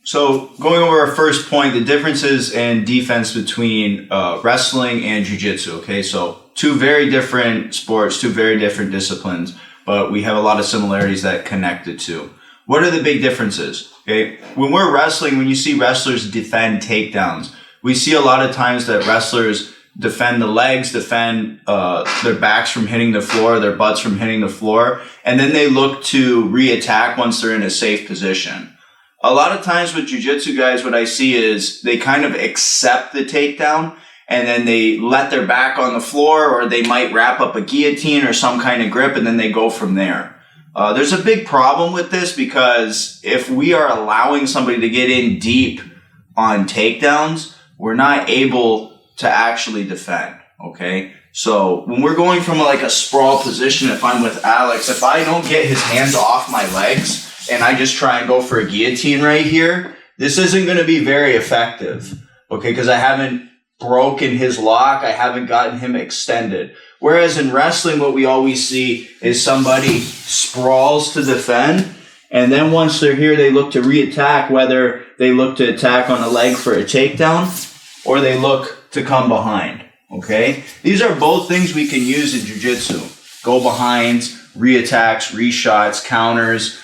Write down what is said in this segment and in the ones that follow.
So going over our first point, the differences in defense between wrestling and jiu-jitsu. Okay, so two very different sports, two very different disciplines, but we have a lot of similarities that connect the two. What are the big differences? Okay, when we're wrestling, when you see wrestlers defend takedowns, we see a lot of times that wrestlers defend the legs, defend their backs from hitting the floor, their butts from hitting the floor, and then they look to re-attack once they're in a safe position. A lot of times with jiu-jitsu guys, what I see is they kind of accept the takedown and then they let their back on the floor, or they might wrap up a guillotine or some kind of grip, and then they go from there. There's a big problem with this, because if we are allowing somebody to get in deep on takedowns, we're not able to actually defend, okay? So when we're going from like a sprawl position, if I'm with Alex, if I don't get his hands off my legs and I just try and go for a guillotine right here, this isn't going to be very effective, okay? Because I haven't broken his lock, I haven't gotten him extended. Whereas in wrestling, what we always see is somebody sprawls to defend, and then once they're here, they look to re-attack, whether they look to attack on a leg for a takedown or they look to come behind, okay? These are both things we can use in jiu-jitsu. Go behinds, re-attacks, re-shots, counters,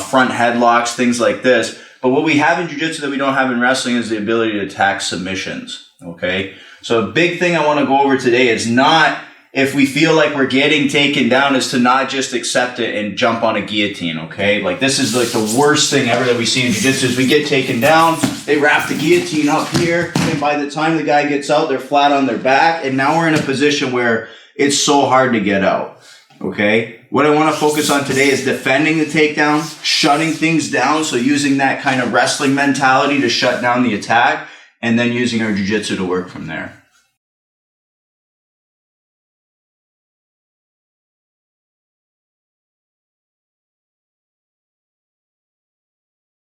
front headlocks, things like this. But what we have in jiu-jitsu that we don't have in wrestling is the ability to attack submissions, okay? So a big thing I want to go over today is not, if we feel like we're getting taken down, is to not just accept it and jump on a guillotine, okay? Like, this is like the worst thing ever that we see in jiu-jitsu is we get taken down, they wrap the guillotine up here, and by the time the guy gets out, they're flat on their back, and now we're in a position where it's so hard to get out, okay? What I want to focus on today is defending the takedown, shutting things down, so using that kind of wrestling mentality to shut down the attack, and then using our jiu-jitsu to work from there.